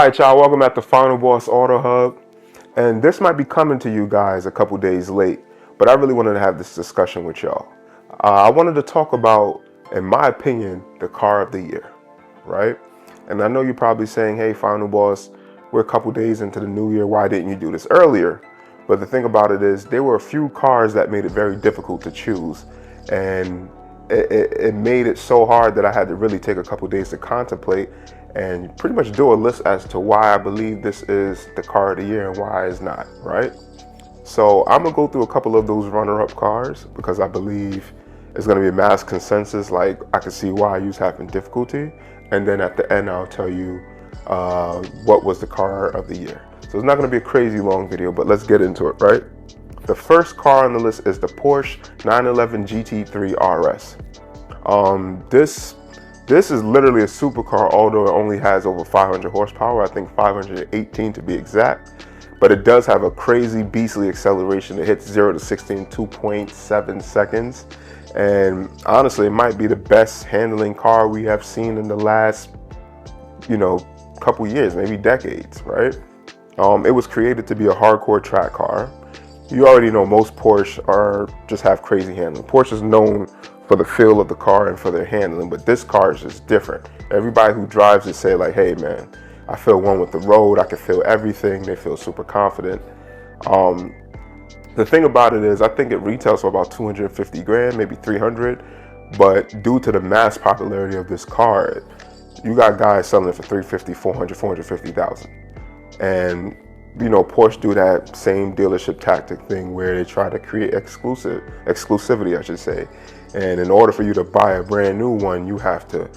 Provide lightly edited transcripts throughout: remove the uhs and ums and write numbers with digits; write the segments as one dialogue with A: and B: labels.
A: right, y'all, welcome at the Final Boss Auto Hub. And this might be coming to you guys a couple days late, but I really wanted to have this discussion with y'all. I wanted to talk about, in my opinion, the car of the year, right? And I know you're probably saying, hey, Final Boss, we're a couple days into the new year, why didn't you do this earlier? But the thing about it is, there were a few cars that made it very difficult to choose. And it made it so hard that I had to really take a couple days to contemplate and pretty much do a list as to why I believe this is the car of the year and why it's not, right? So I'm gonna go through a couple of those runner-up cars because I believe it's gonna be a mass consensus. Like, I can see why you're having difficulty, and then at the end I'll tell you what was the car of the year. So it's not gonna be a crazy long video, but let's get into it, right? The first car on the list is the Porsche 911 GT3 RS. This is literally a supercar, although it only has over 500 horsepower. I think 518 to be exact. But it does have a crazy, beastly acceleration. It hits 0 to 60 in 2.7 seconds. And honestly, it might be the best handling car we have seen in the last, couple years, maybe decades, right? It was created to be a hardcore track car. You already know most Porsche just have crazy handling. Porsche is known for the feel of the car and for their handling, but this car is just different. Everybody who drives it say like, hey man, I feel one with the road, I can feel everything. They feel super confident. The thing about it is, I think it retails for about 250 grand, maybe 300, but due to the mass popularity of this car, you got guys selling it for 350, 400, 450,000. And Porsche do that same dealership tactic thing where they try to create exclusivity, I should say. And in order for you to buy a brand new one, you have to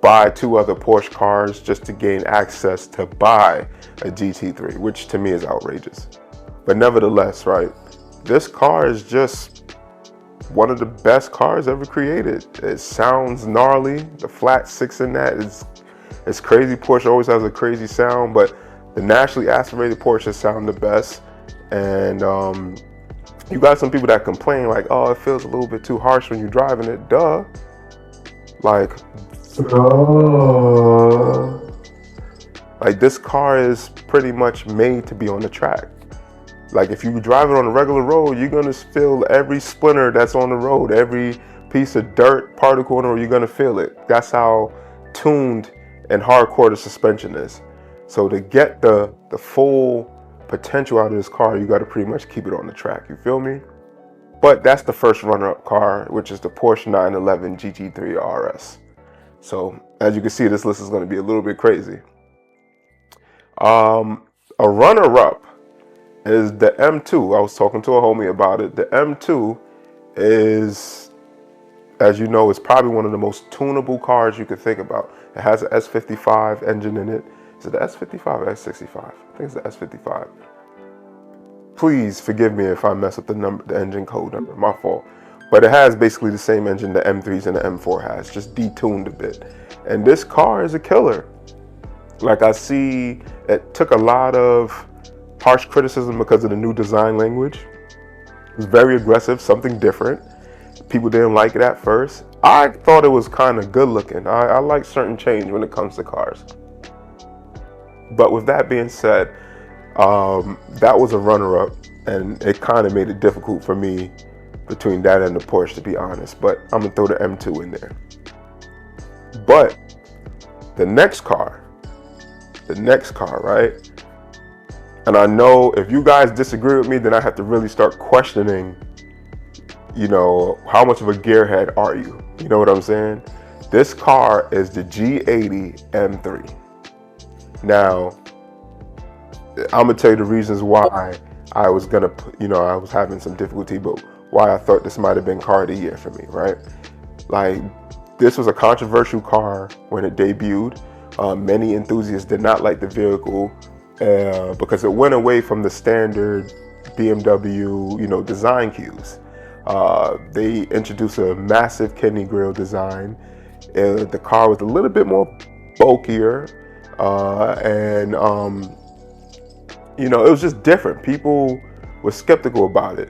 A: buy 2 other Porsche cars just to gain access to buy a GT3, which to me is outrageous. But nevertheless, right, this car is just one of the best cars ever created. It sounds gnarly. The flat 6 in that is crazy. Porsche always has a crazy sound, but the naturally aspirated Porsches sound the best. And you got some people that complain like, oh, it feels a little bit too harsh when you're driving it. Duh. Like, this car is pretty much made to be on the track. Like, if you drive it on a regular road, you're gonna feel every splinter that's on the road, every piece of dirt, particle on the road, you're gonna feel it. That's how tuned and hardcore the suspension is. So to get the full potential out of this car, you got to pretty much keep it on the track. You feel me? But that's the first runner-up car, which is the Porsche 911 GT3 RS. So as you can see, this list is going to be a little bit crazy. A runner-up is the M2. I was talking to a homie about it. The M2 is, as you know, it's probably one of the most tunable cars you could think about. It has an S55 engine in it. Is it the S55 or S65? I think it's the S55. Please forgive me if I mess up the engine code number, my fault. But it has basically the same engine the M3s and the M4 has, just detuned a bit. And this car is a killer. Like, I see it took a lot of harsh criticism because of the new design language. It was very aggressive, something different. People didn't like it at first. I thought it was kind of good looking. I like certain change when it comes to cars. But with that being said, that was a runner-up, and it kind of made it difficult for me between that and the Porsche, to be honest. But I'm gonna throw the M2 in there. But the next car, right? And I know if you guys disagree with me, then I have to really start questioning, how much of a gearhead are you? You know what I'm saying? This car is the G80 M3. Now, I'm gonna tell you the reasons why I was I was having some difficulty, but why I thought this might have been car of the year for me, right? Like, this was a controversial car when it debuted. Many enthusiasts did not like the vehicle because it went away from the standard BMW, design cues. They introduced a massive kidney grille design. The car was a little bit more bulkier. It was just different. People were skeptical about it.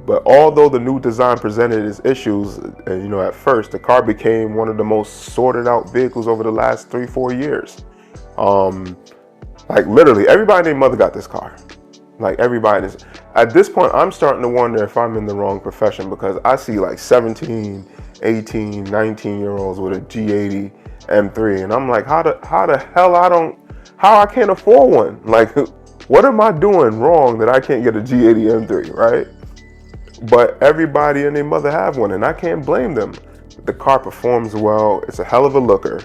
A: But although the new design presented its issues, at first, the car became one of the most sorted out vehicles over the last 3-4 years. Like literally, everybody and their mother got this car. Like everybody is. At this point, I'm starting to wonder if I'm in the wrong profession, because I see like 17, 18, 19-year-olds with a G80 M3, and I'm like, how the hell I can't afford one? Like, what am I doing wrong that I can't get a G80 M3, right? But everybody and their mother have one, and I can't blame them. The car performs well. It's a hell of a looker.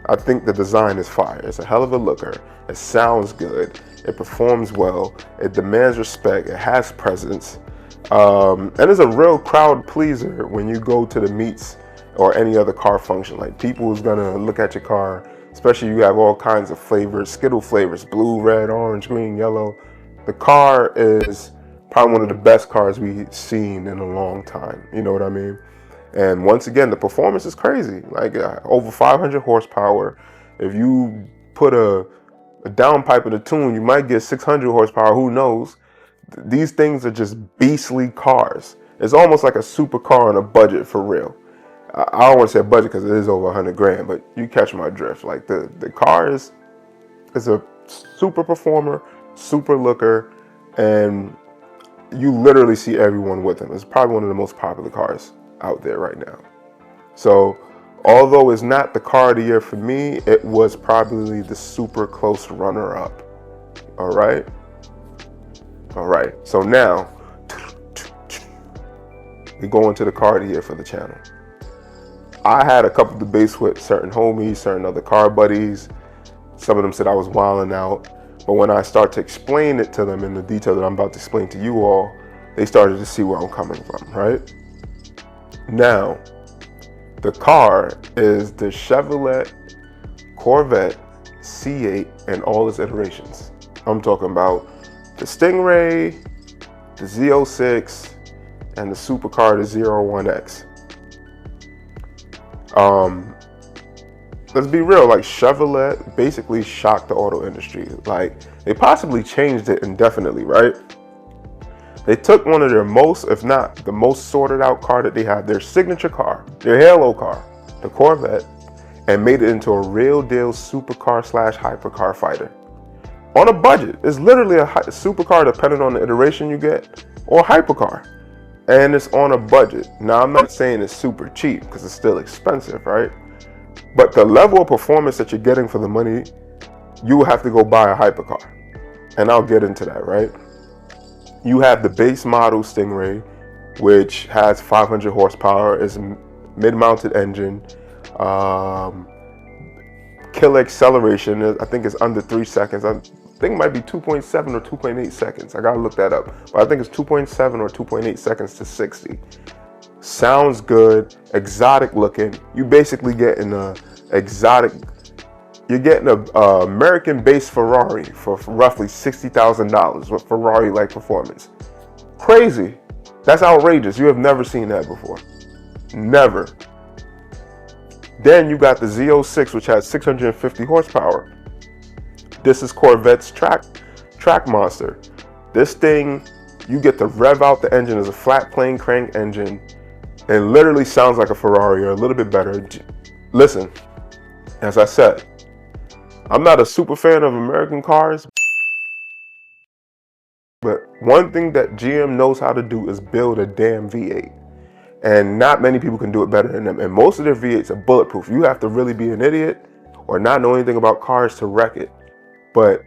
A: I think the design is fire. It's a hell of a looker. It sounds good. It performs well. It demands respect. It has presence. And it's a real crowd pleaser when you go to the meets or any other car function. Like, people is gonna look at your car, especially you have all kinds of flavors, Skittle flavors, blue, red, orange, green, yellow. The car is probably one of the best cars we've seen in a long time. You know what I mean? And once again, the performance is crazy. Like over 500 horsepower. If you put a downpipe in a tune, you might get 600 horsepower. Who knows? These things are just beastly cars. It's almost like a supercar on a budget, for real. I don't want to say budget because it is over 100 grand, but you catch my drift. Like the car is a super performer, super looker, and you literally see everyone with them. It's probably one of the most popular cars out there right now. So although it's not the car of the year for me, it was probably the super close runner-up. All right. So now we go into the car of the year for the channel. I had a couple debates with certain homies, certain other car buddies. Some of them said I was wilding out, but when I start to explain it to them in the detail that I'm about to explain to you all, they started to see where I'm coming from, right? Now, the car is the Chevrolet Corvette C8 and all its iterations. I'm talking about the Stingray, the Z06, and the supercar, the 01X. Let's be real, like Chevrolet basically shocked the auto industry. Like, they possibly changed it indefinitely, right? They took one of their most, if not the most sorted out car that they have, their signature car, their halo car, the Corvette, and made it into a real deal supercar / hypercar fighter. On a budget. It's literally a supercar depending on the iteration you get, or a hypercar. And it's on a budget. Now, I'm not saying it's super cheap because it's still expensive, right? But the level of performance that you're getting for the money, you will have to go buy a hypercar. And I'll get into that, right? You have the base model Stingray, which has 500 horsepower, is a mid-mounted engine, kill acceleration, I think it's under 3 seconds. I think it might be 2.7 or 2.8 seconds. I gotta look that up. But I think it's 2.7 or 2.8 seconds to 60. Sounds good, exotic looking. You basically getting a exotic, you're getting a American-based Ferrari for roughly $60,000 with Ferrari-like performance. Crazy. That's outrageous. You have never seen that before. Never. Then you got the Z06, which has 650 horsepower. This is Corvette's track monster. This thing, you get to rev out the engine as a flat plane crank engine. It literally sounds like a Ferrari, or a little bit better. Listen, as I said, I'm not a super fan of American cars, but one thing that GM knows how to do is build a damn V8. And not many people can do it better than them. And most of their V8s are bulletproof. You have to really be an idiot or not know anything about cars to wreck it. But,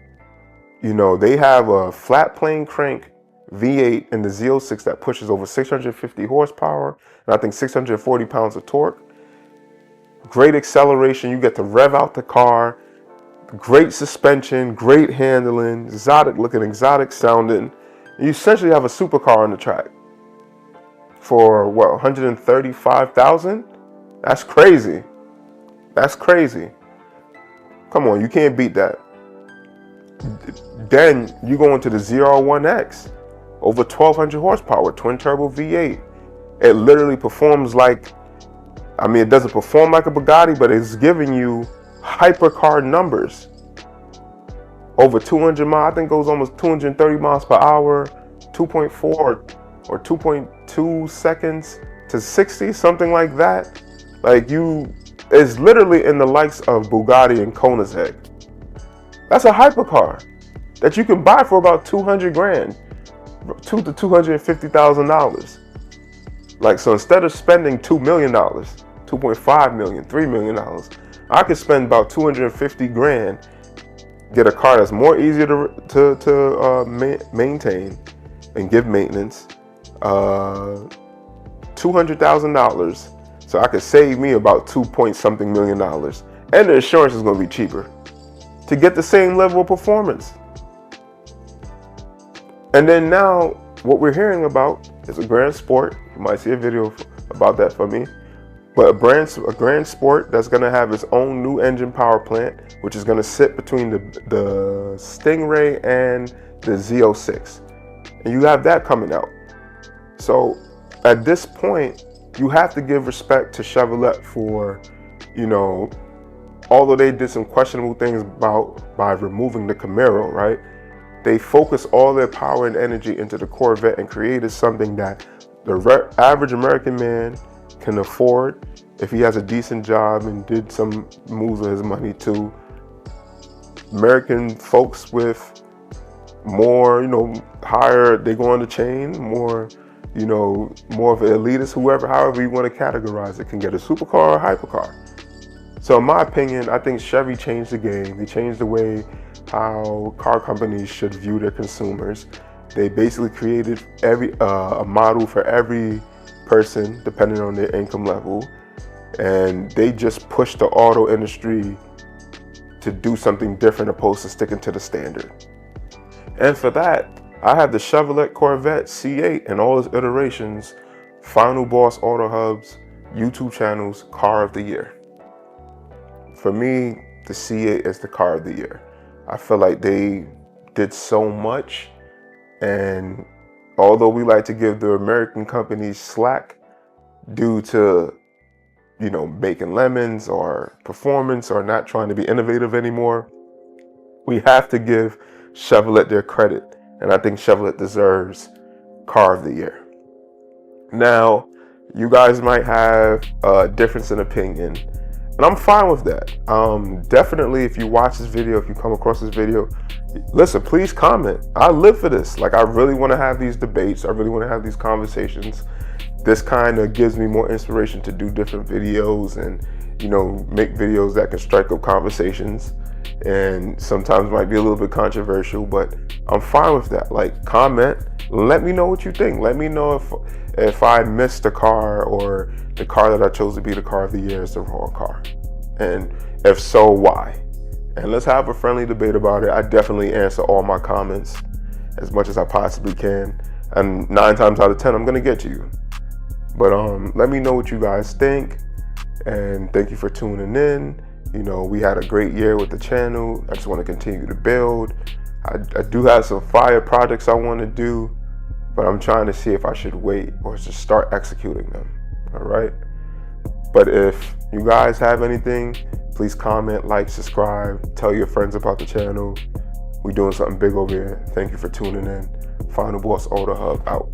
A: you know, they have a flat plane crank V8 in the Z06 that pushes over 650 horsepower and I think 640 pounds of torque. Great acceleration. You get to rev out the car. Great suspension, great handling, exotic looking, exotic sounding. You essentially have a supercar on the track for what, 135,000? That's crazy. That's crazy. Come on, you can't beat that. Then you go into the 01X, over 1,200 horsepower, twin turbo V8. It literally performs like, I mean, it doesn't perform like a Bugatti, but it's giving you hypercar numbers. Over 200 miles, I think it goes almost 230 miles per hour, 2.4 or 2.2 seconds to 60, something like that. Like, it's literally in the likes of Bugatti and Koenigsegg. That's a hypercar that you can buy for about 200 grand, to $250,000. Like, so instead of spending $2 million, $2.5 million, $3 million, I could spend about 250 grand, get a car that's more easier to maintain and give maintenance, $200,000, so I could save me about 2-point-something million dollars, and the insurance is going to be cheaper to get the same level of performance. And then now, what we're hearing about is a Grand Sport. You might see a video about that from me. But a Grand Sport that's going to have its own new engine power plant, which is going to sit between the Stingray and the Z06. And you have that coming out. So at this point, you have to give respect to Chevrolet for, you know, although they did some questionable things by removing the Camaro, right? They focused all their power and energy into the Corvette and created something that the average American man can afford if he has a decent job and did some moves with his money too. American folks with more, you know, higher, they go on the chain, more, you know, more of an elitist, however you want to categorize it, can get a supercar or a hypercar. So in my opinion, I think Chevy changed the game. They changed the way how car companies should view their consumers. They basically created a model for every person depending on their income level, and they just pushed the auto industry to do something different opposed to sticking to the standard. And for that, I have the Chevrolet Corvette C8 and all its iterations, Final Boss Auto Hub's YouTube channel's Car of the Year. For me, the C8 is the car of the year. I feel like they did so much, and although we like to give the American companies slack due to, you know, making lemons or performance or not trying to be innovative anymore, we have to give Chevrolet their credit, and I think Chevrolet deserves Car of the Year. Now, you guys might have a difference in opinion, and I'm fine with that. Definitely, if you watch this video, if you come across this video, listen, please comment. I live for this. Like, I really want to have these debates. I really want to have these conversations. This kind of gives me more inspiration to do different videos and, you know, make videos that can strike up conversations, and sometimes might be a little bit controversial, but I'm fine with that. Like, comment, let me know what you think. Let me know if I missed a car, or the car that I chose to be the car of the year is the wrong car, and if so, why? And let's have a friendly debate about it. I definitely answer all my comments as much as I possibly can, and 9 times out of 10 I'm gonna get to you. But let me know what you guys think, and thank you for tuning in. You know, we had a great year with the channel. I just want to continue to build. I do have some fire projects I want to do, but I'm trying to see if I should wait or just start executing them. All right. But if you guys have anything, please comment, like, subscribe, tell your friends about the channel. We're doing something big over here. Thank you for tuning in. Final Boss Auto Hub out.